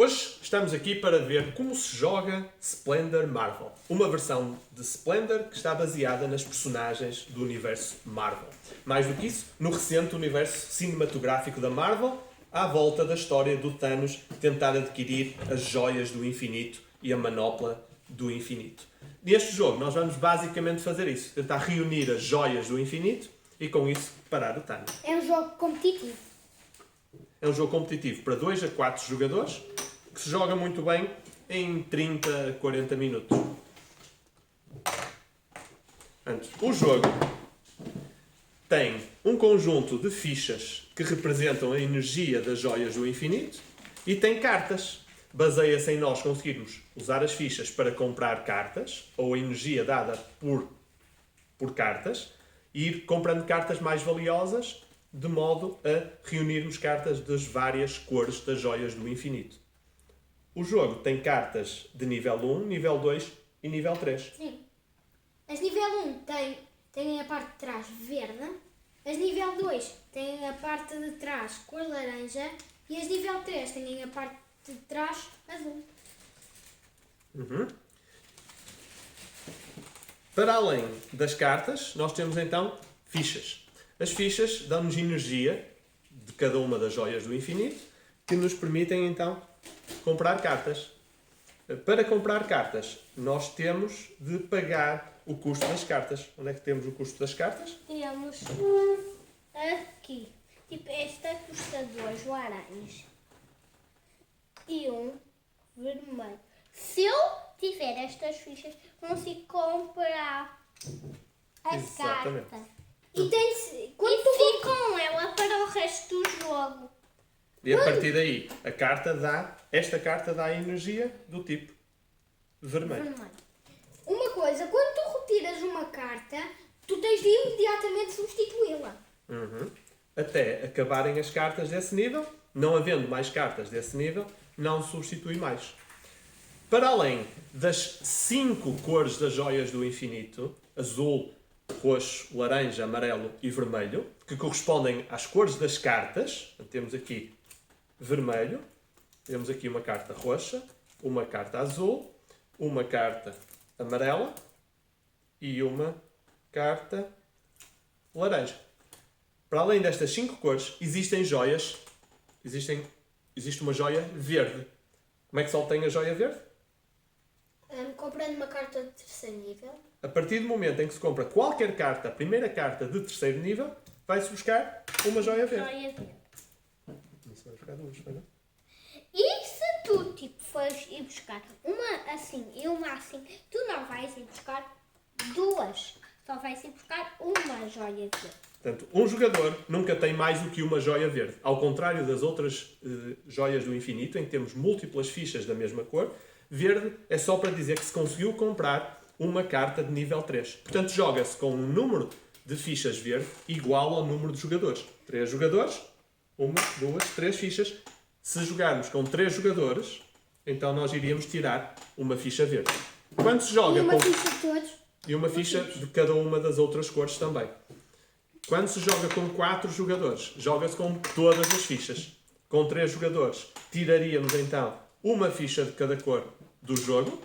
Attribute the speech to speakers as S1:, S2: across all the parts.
S1: Hoje estamos aqui para ver como se joga Splendor Marvel, uma versão de Splendor que está baseada nas personagens do universo Marvel. Mais do que isso, no recente universo cinematográfico da Marvel, à volta da história do Thanos tentar adquirir as joias do infinito e a manopla do infinito. Neste jogo nós vamos basicamente fazer isso, tentar reunir as joias do infinito e com isso parar o Thanos.
S2: É um jogo competitivo.
S1: É um jogo competitivo para 2 a 4 jogadores, que se joga muito bem em 30 a 40 minutos. Antes, o jogo tem um conjunto de fichas que representam a energia das joias do infinito e tem cartas. Baseia-se em nós conseguirmos usar as fichas para comprar cartas, ou a energia dada por cartas, e ir comprando cartas mais valiosas, de modo a reunirmos cartas das várias cores das joias do infinito. O jogo tem cartas de nível 1, nível 2 e nível 3.
S2: Sim. As nível 1 têm a parte de trás verde, as nível 2 têm a parte de trás cor laranja e as nível 3 têm a parte de trás azul.
S1: Para além das cartas, nós temos então fichas. As fichas dão-nos energia de cada uma das joias do infinito, que nos permitem então comprar cartas. Para comprar cartas, nós temos de pagar o custo das cartas. Onde é que temos o custo das cartas?
S2: Temos aqui. Tipo, esta custa 2 laranjas e um vermelho. Se eu tiver estas fichas, consigo comprar a
S1: Exatamente.
S2: carta. E fico com ela para o resto do jogo.
S1: E a partir daí, esta carta dá a energia do tipo vermelho.
S2: Uma coisa, quando tu retiras uma carta, tu tens de imediatamente substituí-la.
S1: Até acabarem as cartas desse nível, não havendo mais cartas desse nível, não substitui mais. Para além das 5 cores das joias do infinito, azul, roxo, laranja, amarelo e vermelho, que correspondem às cores das cartas, temos aqui vermelho, temos aqui uma carta roxa, uma carta azul, uma carta amarela e uma carta laranja. Para além destas 5 cores, existem joias. Existe uma joia verde. Como é que se obtém a joia verde?
S2: Comprando uma carta de terceiro nível.
S1: A partir do momento em que se compra qualquer carta, a primeira carta de terceiro nível, vai-se buscar uma joia verde.
S2: Joia verde.
S1: Isso vai buscar duas, não é?
S2: E se tu fores ir buscar uma assim e uma assim, tu não vais ir buscar duas. Só vais ir buscar uma joia verde.
S1: Portanto, um jogador nunca tem mais do que uma joia verde. Ao contrário das outras joias do infinito, em que temos múltiplas fichas da mesma cor, verde é só para dizer que se conseguiu comprar uma carta de nível 3. Portanto, joga-se com um número de fichas verde igual ao número de jogadores. 3 jogadores, 1, 2, 3 fichas. Se jogarmos com 3 jogadores, então nós iríamos tirar uma ficha verde. Quando se joga
S2: Ficha de todos.
S1: e uma ficha de cada uma das outras cores também. Quando se joga com 4 jogadores, joga-se com todas as fichas. Com 3 jogadores, tiraríamos então uma ficha de cada cor do jogo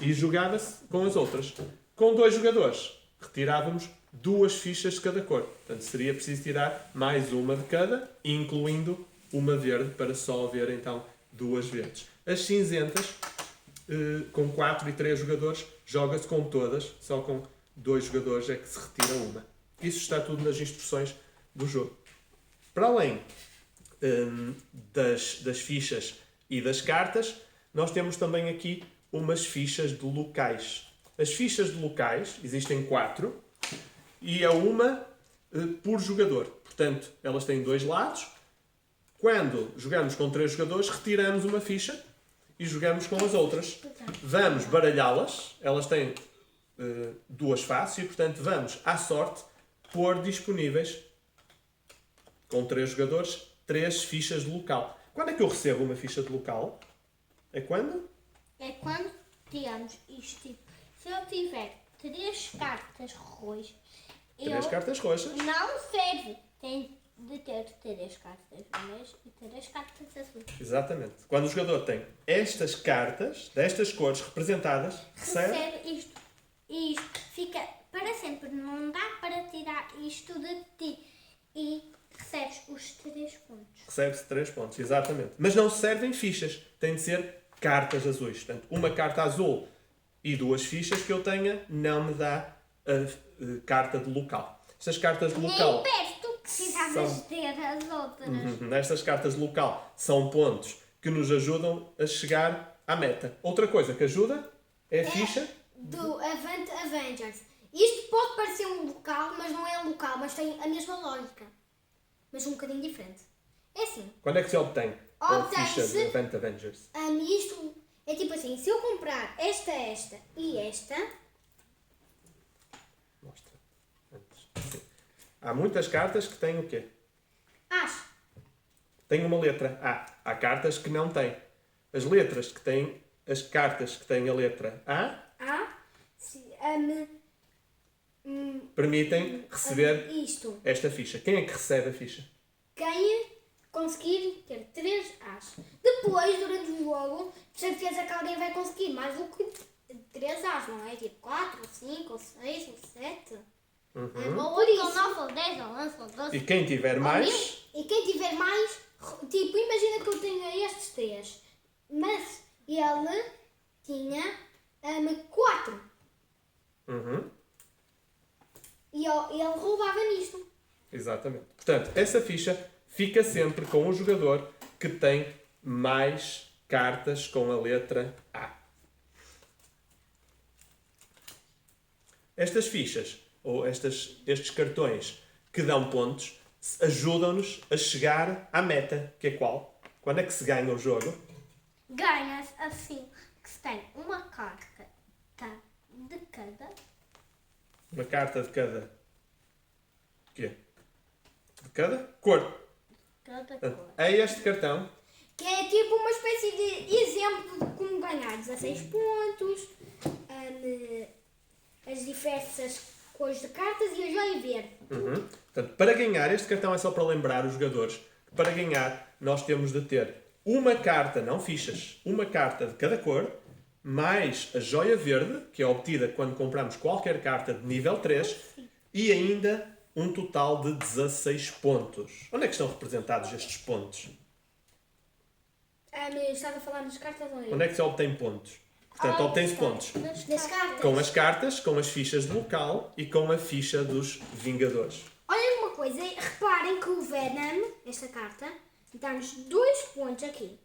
S1: e jogava-se com as outras. Com 2 jogadores, retirávamos 2 fichas de cada cor. Portanto, seria preciso tirar mais uma de cada, incluindo uma verde, para só haver então 2 verdes. As cinzentas, com 4 e 3 jogadores, joga-se com todas, só com 2 jogadores é que se retira uma. Isso está tudo nas instruções do jogo. Para além das fichas e das cartas, nós temos também aqui umas fichas de locais. As fichas de locais, existem 4, e é uma por jogador. Portanto, elas têm 2 lados. Quando jogamos com 3 jogadores, retiramos uma ficha e jogamos com as outras. Vamos baralhá-las. Elas têm 2 faces e, portanto, vamos, à sorte, pôr disponíveis, com 3 jogadores, 3 fichas de local. Quando é que eu recebo uma ficha de local? É quando?
S2: É quando, digamos, isto se eu tiver 3 cartas roxas,
S1: 3 cartas roxas.
S2: não serve. Tem
S3: de ter 3 cartas vermelhas e 3 cartas azuis.
S1: Exatamente. Quando o jogador tem estas cartas, destas cores representadas, recebe...
S3: Recebe isto. E isto fica para sempre. Não dá para tirar isto de ti. E recebes os 3 pontos.
S1: Recebe-se 3 pontos, exatamente. Mas não servem fichas. Tem de ser cartas azuis. Portanto, uma carta azul e 2 fichas que eu tenha não me dá a carta de local. Estas cartas de local...
S3: Nem perto. Precisavas ter as outras.
S1: Nestas cartas de local são pontos que nos ajudam a chegar à meta. Outra coisa que ajuda é a ficha...
S2: Do Avant Avengers. Isto pode parecer um local, mas não é um local, mas tem a mesma lógica. Mas um bocadinho diferente. É assim.
S1: Quando é que se obtém a
S2: Obtém-se-
S1: ficha de Avant Avengers?
S2: Isto é tipo assim, se eu comprar esta e esta,
S1: Mostra. Antes. Sim. Há muitas cartas que têm o quê?
S2: acho.
S1: Tem uma letra A. Há cartas que não têm. As letras que têm... As cartas que têm a letra A permitem receber
S2: isto.
S1: esta ficha. Quem é que recebe a ficha?
S2: Quem conseguir ter 3 As. Depois, durante o jogo, de certeza que alguém vai conseguir mais do que 3 As, não é? Tipo 4, ou 5, ou 6, ou 7. É bom
S3: Ou
S2: por
S3: 8,
S2: isso.
S3: ou 9, ou 10, ou 11, ou 12.
S1: E quem tiver mais...
S2: E quem tiver mais, tipo, imagina que eu tenho estes 3, mas ele tinha 4.
S1: Uhum.
S2: E ele roubava nisto.
S1: Exatamente. Portanto, essa ficha fica sempre com o jogador que tem mais cartas com a letra A. Estas fichas, ou estes cartões que dão pontos, ajudam-nos a chegar à meta, que é qual? Quando é que se ganha o jogo?
S3: Ganhas assim que se tem uma carta de cada.
S1: Uma carta de cada... quê? De cada cor.
S3: Cada
S1: Portanto,
S3: cor.
S1: é este cartão.
S2: Que é tipo uma espécie de exemplo de como ganhar 16 pontos, as diversas cores de cartas e a joia verde.
S1: Uhum. Portanto, para ganhar, este cartão é só para lembrar os jogadores que para ganhar nós temos de ter uma carta, não fichas, uma carta de cada cor, mais a joia verde, que é obtida quando compramos qualquer carta de nível 3, e ainda um total de 16 pontos. Onde é que estão representados estes pontos?
S2: Estava a falar nas cartas ou
S1: Onde é que se obtém pontos? Portanto, obtém-se pontos
S2: nas cartas.
S1: com as cartas, com as fichas de local e com a ficha dos Vingadores.
S2: Olhem uma coisa, reparem que o Venom, esta carta, dá-nos 2 pontos aqui.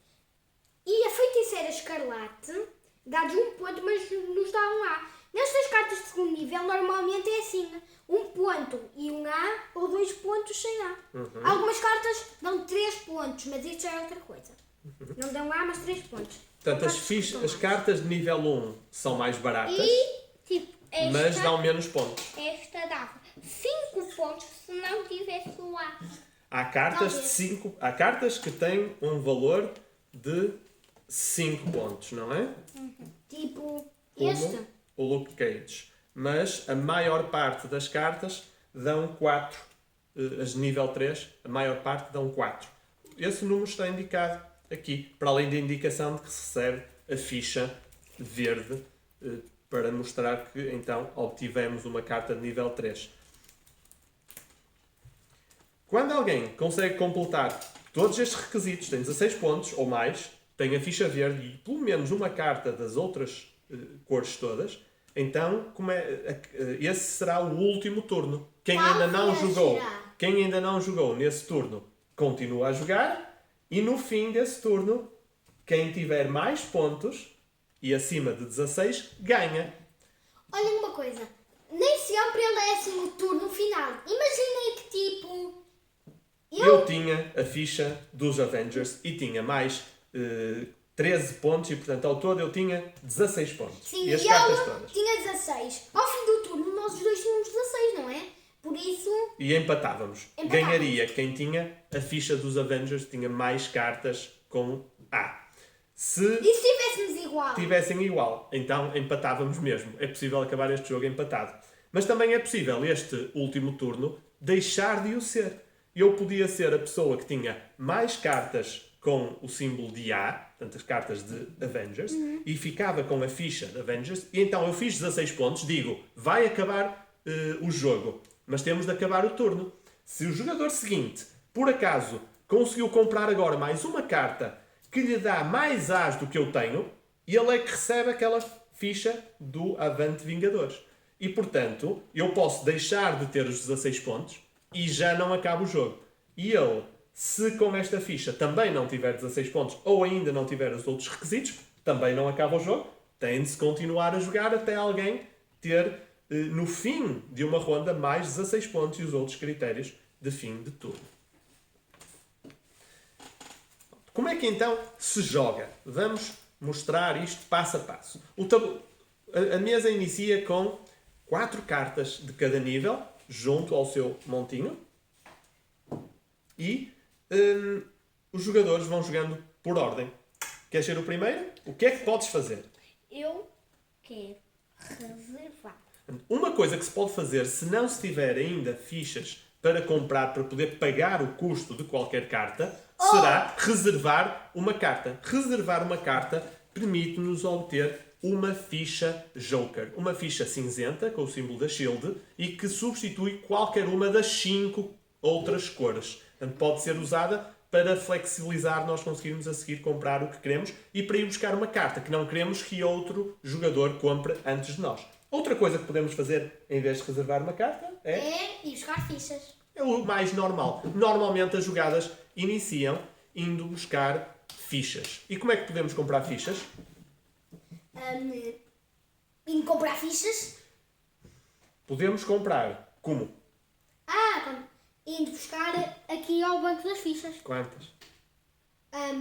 S2: E a Feiticeira Escarlate dá-nos 1 ponto, mas nos dá um A. Nestas cartas de segundo nível, normalmente é assim: 1 ponto e um A, ou 2 pontos sem A. Algumas cartas dão 3 pontos, mas isto já é outra coisa. Não dão A, mas 3 pontos.
S1: Portanto,
S2: São
S1: as cartas de nível 1 são mais baratas,
S3: E, tipo, esta,
S1: mas dão menos pontos.
S3: esta dava 5 pontos se não tivesse o A.
S1: Há cartas,
S2: Talvez.
S1: há cartas que têm um valor de 5 pontos, não é?
S2: Tipo
S1: Como
S2: este.
S1: o Luke Cage. Mas a maior parte das cartas dão 4. As de nível 3, a maior parte dão 4. Esse número está indicado aqui, para além da indicação de que se recebe a ficha verde para mostrar que então obtivemos uma carta de nível 3. Quando alguém consegue completar todos estes requisitos, tem 16 pontos ou mais, tem a ficha verde e pelo menos uma carta das outras cores todas, então esse será o último turno. Quem ainda não
S2: Talvez
S1: jogou,
S2: será.
S1: quem ainda não jogou nesse turno, continua a jogar e no fim desse turno, quem tiver mais pontos e acima de 16 ganha.
S2: Olhem uma coisa, nem sempre ele é assim o turno final. Imaginem que tipo.
S1: Eu tinha a ficha dos Avengers e tinha mais 13 pontos e, portanto, ao todo eu tinha 16 pontos.
S2: Sim,
S1: e as
S2: e
S1: cartas
S2: ele
S1: todas.
S2: tinha 16. Ao fim do turno, nós os dois tínhamos 16, não é? Por isso.
S1: E empatávamos.
S2: Empatávamos.
S1: Ganharia quem tinha a ficha dos Avengers, tinha mais cartas com A. Se
S2: E se tivéssemos igual?
S1: tivessem igual, então empatávamos mesmo. É possível acabar este jogo empatado. Mas também é possível este último turno deixar de o ser. eu podia ser a pessoa que tinha mais cartas com o símbolo de A, portanto as cartas de Avengers, e ficava com a ficha de Avengers, e então eu fiz 16 pontos, digo, vai acabar o jogo, mas temos de acabar o turno. Se o jogador seguinte, por acaso, conseguiu comprar agora mais uma carta que lhe dá mais As do que eu tenho, ele é que recebe aquela ficha do Avante Vingadores. E, portanto, eu posso deixar de ter os 16 pontos e já não acaba o jogo. E ele, se com esta ficha também não tiver 16 pontos ou ainda não tiver os outros requisitos, também não acaba o jogo. Tem de se continuar a jogar até alguém ter, no fim de uma ronda, mais 16 pontos e os outros critérios de fim de turno. Como é que então se joga? Vamos mostrar isto passo a passo. A mesa inicia com 4 cartas de cada nível, junto ao seu montinho. E os jogadores vão jogando por ordem. Queres ser o primeiro? O que é que podes fazer?
S3: Eu quero reservar.
S1: Uma coisa que se pode fazer, se não se tiver ainda fichas para comprar, para poder pagar o custo de qualquer carta, será reservar uma carta. Reservar uma carta permite-nos obter uma ficha Joker. Uma ficha cinzenta, com o símbolo da Shield, e que substitui qualquer uma das 5 outras cores. Portanto, pode ser usada para flexibilizar, nós conseguirmos a seguir comprar o que queremos e para ir buscar uma carta que não queremos que outro jogador compre antes de nós. Outra coisa que podemos fazer, em vez de reservar uma carta,
S2: É ir buscar fichas.
S1: é o mais normal. Normalmente as jogadas iniciam indo buscar fichas. E como é que podemos comprar fichas?
S2: Indo comprar fichas.
S1: Podemos comprar como?
S2: Indo buscar aqui ao banco das fichas.
S1: Quantas?
S2: Há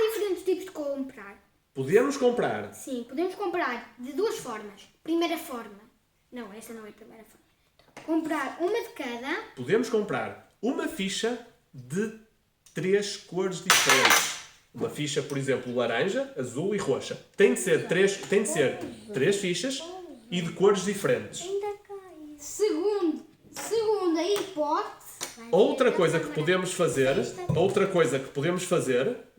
S2: diferentes tipos de comprar.
S1: Podemos comprar.
S2: Sim, podemos comprar de 2 formas. Primeira forma. Não, esta não é a primeira forma. Comprar uma de cada.
S1: Podemos comprar uma ficha de 3 cores diferentes. Uma ficha, por exemplo, laranja, azul e roxa. Tem de ser 3 fichas e de cores diferentes.
S3: Ainda cai.
S2: Segunda hipótese
S1: Outra coisa que podemos fazer
S2: é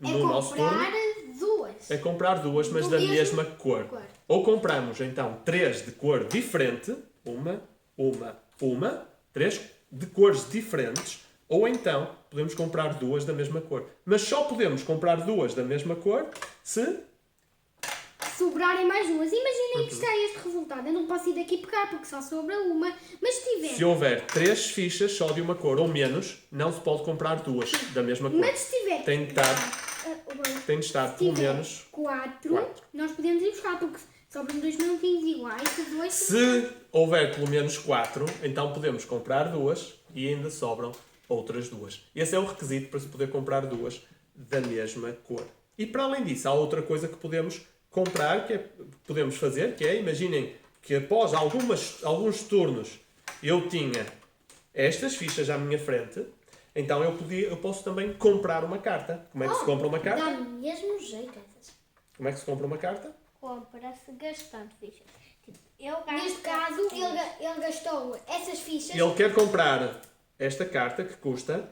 S1: no nosso turno
S2: comprar 2.
S1: é comprar 2, mas
S2: Do
S1: da
S2: mesmo
S1: mesma cor.
S2: cor.
S1: Ou compramos então 3 de cor diferente, 3 de cores diferentes, ou então podemos comprar 2 da mesma cor. Mas só podemos comprar 2 da mesma cor se
S2: Sobrarem mais 2. Imaginem que está este resultado. Eu não posso ir daqui pegar porque só sobra uma. Mas se tiver.
S1: Se houver 3 fichas só de uma cor ou menos, não se pode comprar 2 da mesma cor.
S2: Mas se tiver.
S1: Tem de estar pelo menos
S2: 4, nós podemos ir buscar porque sobram 2 minutinhos iguais.
S1: Se houver pelo menos 4, então podemos comprar 2 e ainda sobram outras 2. Esse é o requisito para se poder comprar 2 da mesma cor. E para além disso, há outra coisa que podemos comprar, podemos fazer, que é, imaginem que após alguns turnos eu tinha estas fichas à minha frente, então eu posso também comprar uma carta. Como é que se compra uma carta?
S2: Dá mesmo jeito essas.
S1: Como é que se compra uma carta?
S3: Compra-se gastando fichas. Tipo, eu gasto.
S2: Neste caso, ele gastou essas fichas.
S1: Ele quer comprar esta carta que custa,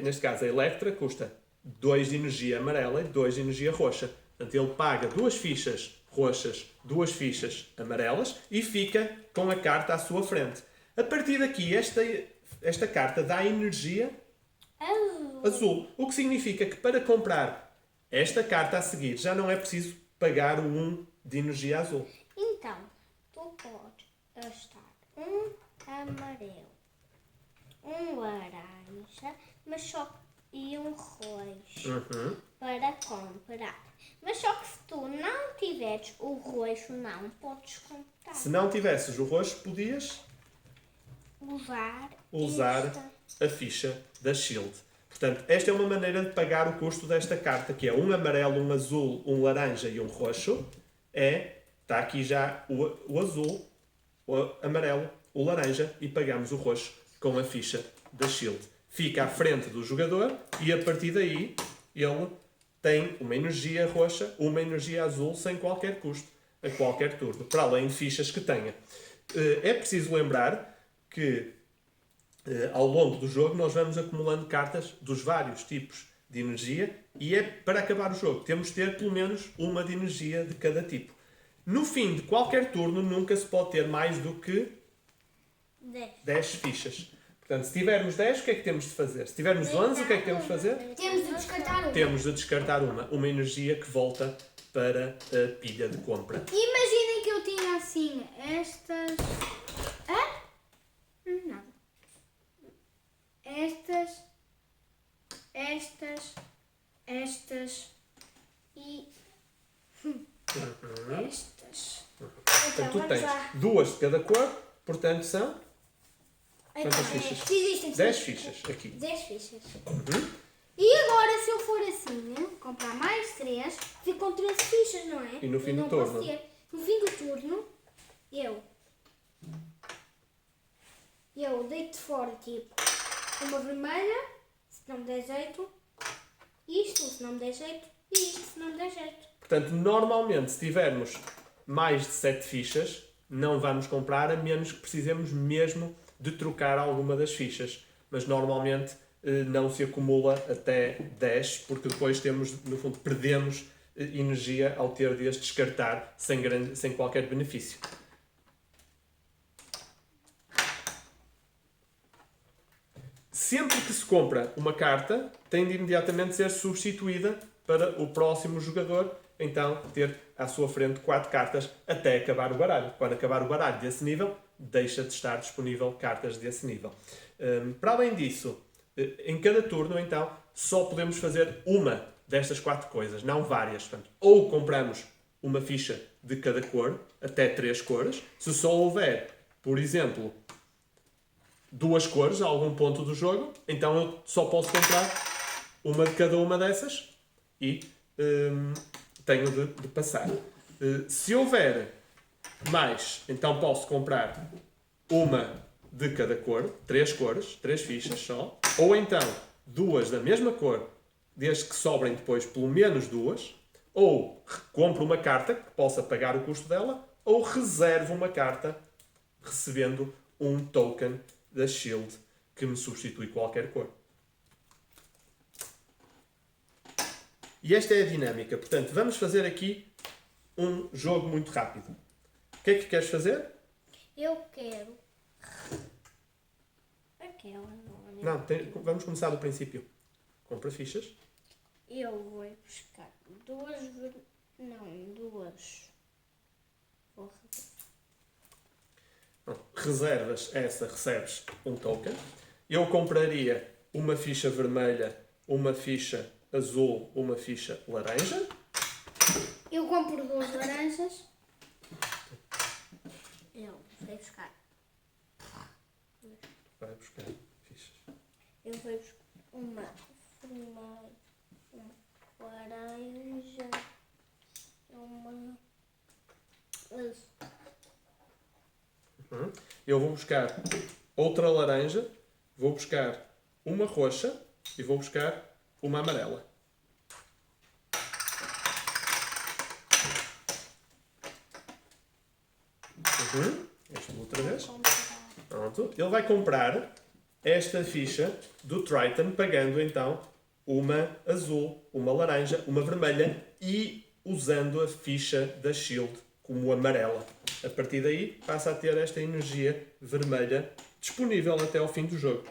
S1: neste caso a Electra, custa 2 de energia amarela e 2 de energia roxa. Portanto, ele paga 2 fichas roxas, 2 fichas amarelas e fica com a carta à sua frente. A partir daqui, esta carta dá energia azul. O que significa que para comprar esta carta a seguir já não é preciso pagar o 1 de energia azul.
S3: Então, tu podes gastar um amarelo, um laranja, mas só e um roxo para comprar. Mas só que se tu não tiveres o roxo, não podes comprar.
S1: Se não tivesses o roxo, podias usar
S3: esta.
S1: a ficha da Shield. Portanto, esta é uma maneira de pagar o custo desta carta, que é um amarelo, um azul, um laranja e um roxo. Está aqui já o azul, o amarelo, o laranja e pagamos o roxo com a ficha da Shield. Fica à frente do jogador e a partir daí ele tem uma energia roxa, uma energia azul sem qualquer custo, a qualquer turno, para além de fichas que tenha. É preciso lembrar que ao longo do jogo nós vamos acumulando cartas dos vários tipos de energia e é para acabar o jogo. Temos de ter pelo menos uma de energia de cada tipo. No fim de qualquer turno nunca se pode ter mais do que 10 fichas. Portanto, se tivermos 10, o que é que temos de fazer? Se tivermos 11, o que é que temos de fazer?
S2: Temos de descartar uma.
S1: Temos de descartar uma energia que volta para a pilha de compra.
S2: Imaginem que eu tinha assim estas. Hã? Nada. Estas e estas.
S1: Portanto, tu
S2: vamos
S1: tens
S2: lá.
S1: 2 de cada cor, portanto são
S2: Então,
S1: quantas fichas?
S2: Existem
S1: 10 fichas aqui.
S2: 10 fichas. E agora, se eu for assim, comprar mais 3, fico com 13 fichas, não é?
S1: E no fim do
S2: não
S1: turno?
S2: posso ter. No fim do turno, eu deito fora, tipo, uma vermelha, se não me der jeito, isto, se não me der jeito, e isto, se não me der jeito.
S1: Portanto, normalmente, se tivermos mais de 7 fichas, não vamos comprar, a menos que precisemos mesmo de trocar alguma das fichas. Mas normalmente não se acumula até 10, porque depois temos, no fundo, perdemos energia ao ter de as descartar sem qualquer benefício. Sempre que se compra uma carta, tem de imediatamente ser substituída para o próximo jogador, então ter à sua frente 4 cartas até acabar o baralho. Quando acabar o baralho desse nível, deixa de estar disponível cartas desse nível. Para além disso, em cada turno, então, só podemos fazer uma destas 4 coisas, não várias. Portanto, ou compramos uma ficha de cada cor, até 3 cores. Se só houver, por exemplo, 2 cores a algum ponto do jogo, então eu só posso comprar uma de cada uma dessas e tenho de passar. Se houver mais, então posso comprar uma de cada cor, 3 cores, 3 fichas só, ou então 2 da mesma cor, desde que sobrem depois pelo menos 2, ou compro uma carta que possa pagar o custo dela, ou reservo uma carta recebendo um token da Shield que me substitui qualquer cor. E esta é a dinâmica. Portanto, vamos fazer aqui um jogo muito rápido. O que é que queres fazer?
S3: Eu quero. Aquela não é?
S1: Não, vamos começar do princípio. Compra fichas.
S3: Eu vou buscar duas. Não, duas. Vou
S1: Reservas essa, recebes um token. Eu compraria uma ficha vermelha, uma ficha azul, uma ficha laranja.
S2: Eu compro 2 laranjas.
S3: Eu vou buscar.
S1: Vai buscar fichas.
S3: Eu vou buscar uma vermelha, uma laranja, uma azul.
S1: Eu vou buscar outra laranja, vou buscar uma roxa e vou buscar uma amarela. Esta outra vez. Pronto. Ele vai comprar esta ficha do Triton, pagando então uma azul, uma laranja, uma vermelha e usando a ficha da Shield como amarela. A partir daí passa a ter esta energia vermelha disponível até ao fim do jogo.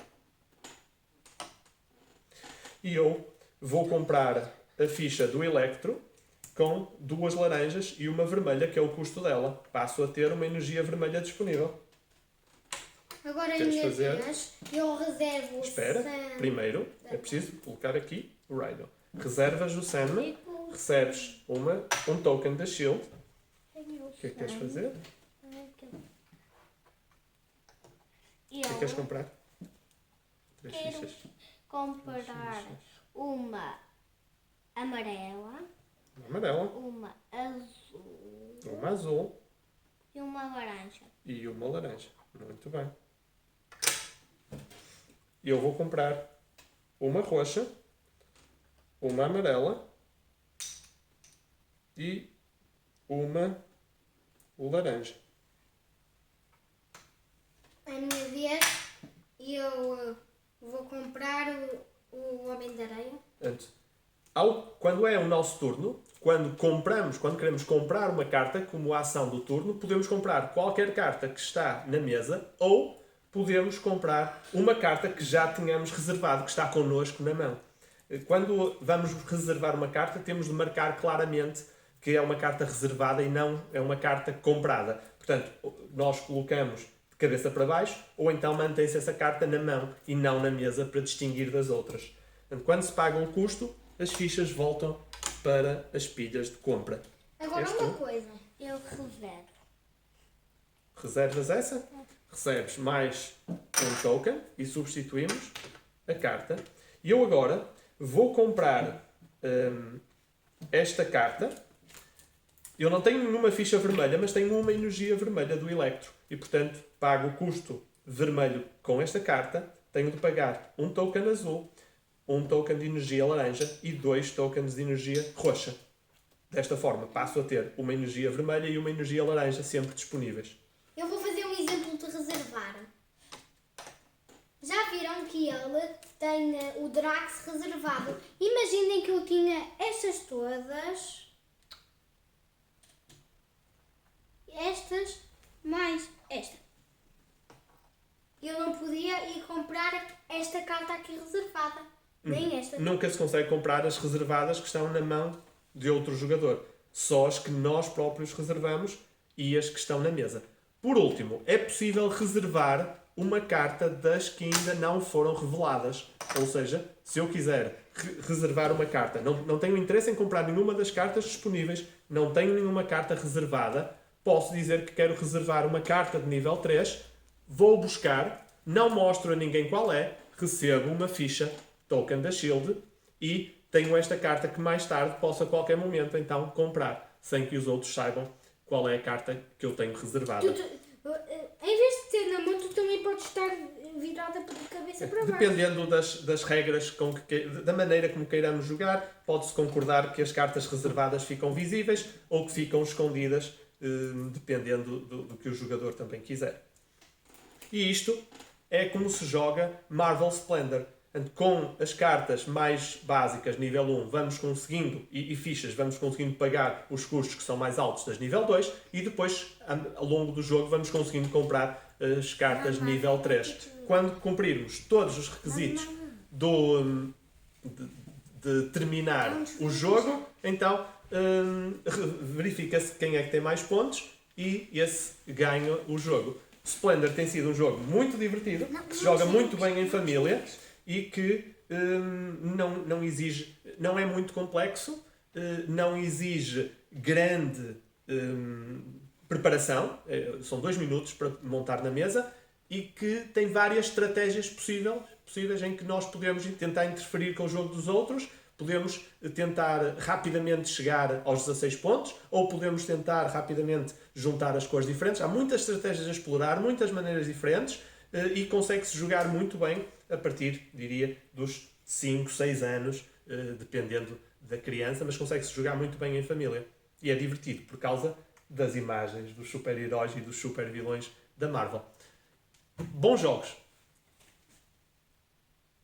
S1: E eu vou comprar a ficha do Electro com 2 laranjas e uma vermelha, que é o custo dela. Passo a ter uma energia vermelha disponível.
S2: Agora a
S1: Queres
S2: minha
S1: fazer?
S2: vez, eu reservo o
S1: Espera,
S2: Sam.
S1: primeiro é preciso colocar aqui o Rhino. Reservas o Sandman, recebes um token da Shield. O que é que queres fazer? O que é que queres comprar? 3
S3: Quero
S1: fichas.
S3: comprar uma amarela,
S1: Uma amarela,
S3: uma azul
S1: uma azul
S3: e uma laranja.
S1: e uma laranja. Muito bem. Eu vou comprar uma roxa, uma amarela e uma laranja.
S2: A minha vez, E eu vou comprar o Homem de Areia.
S1: Portanto, quando é o nosso turno, quando queremos comprar uma carta como a ação do turno, podemos comprar qualquer carta que está na mesa ou podemos comprar uma carta que já tínhamos reservado, que está connosco na mão. Quando vamos reservar uma carta, temos de marcar claramente que é uma carta reservada e não é uma carta comprada. Portanto, nós colocamos de cabeça para baixo ou então mantém-se essa carta na mão e não na mesa para distinguir das outras. Portanto, quando se paga um custo, as fichas voltam para as pilhas de compra.
S2: Agora
S1: És
S2: uma
S1: tu?
S2: coisa.
S3: Eu reservo.
S1: Reservas essa? Recebes mais um token e substituímos a carta. E eu agora vou comprar esta carta. Eu não tenho nenhuma ficha vermelha, mas tenho uma energia vermelha do Electro. E, portanto, pago o custo vermelho com esta carta. Tenho de pagar um token azul, um token de energia laranja e 2 tokens de energia roxa. Desta forma, passo a ter uma energia vermelha e uma energia laranja sempre disponíveis.
S2: Eu vou fazer um exemplo de reservar. Já viram que ele tem o Drax reservado. Imaginem que eu tinha estas todas. Estas mais esta. Eu não podia ir comprar esta carta aqui reservada. Nem esta.
S1: Nunca se consegue comprar as reservadas que estão na mão de outro jogador. Só as que nós próprios reservamos e as que estão na mesa. Por último, é possível reservar uma carta das que ainda não foram reveladas. Ou seja, se eu quiser reservar uma carta, não tenho interesse em comprar nenhuma das cartas disponíveis, não tenho nenhuma carta reservada, posso dizer que quero reservar uma carta de nível 3, vou buscar, não mostro a ninguém qual é, recebo uma ficha, token da Shield, e tenho esta carta que mais tarde posso a qualquer momento então comprar, sem que os outros saibam qual é a carta que eu tenho reservada.
S2: Em vez de ter na mão, tu também podes estar virada de cabeça para baixo.
S1: Dependendo das regras, da maneira como queiramos jogar, pode-se concordar que as cartas reservadas ficam visíveis ou que ficam escondidas, dependendo do que o jogador também quiser. E isto é como se joga Marvel Splendor. Com as cartas mais básicas, nível 1, vamos conseguindo, e fichas, vamos conseguindo pagar os custos que são mais altos das nível 2 e depois, ao longo do jogo, vamos conseguindo comprar as cartas nível 3. Quando cumprirmos todos os requisitos de terminar o jogo, então verifica-se quem é que tem mais pontos e esse ganha o jogo. Splendor tem sido um jogo muito divertido, que se joga muito bem em família e que não é muito complexo, não exige grande preparação, são 2 minutos para montar na mesa, e que tem várias estratégias possíveis em que nós podemos tentar interferir com o jogo dos outros, podemos tentar rapidamente chegar aos 16 pontos, ou podemos tentar rapidamente juntar as cores diferentes. Há muitas estratégias a explorar, muitas maneiras diferentes, e consegue-se jogar muito bem a partir, diria, dos 5, 6 anos, dependendo da criança, mas consegue-se jogar muito bem em família. E é divertido por causa das imagens dos super-heróis e dos super-vilões da Marvel. Bons jogos!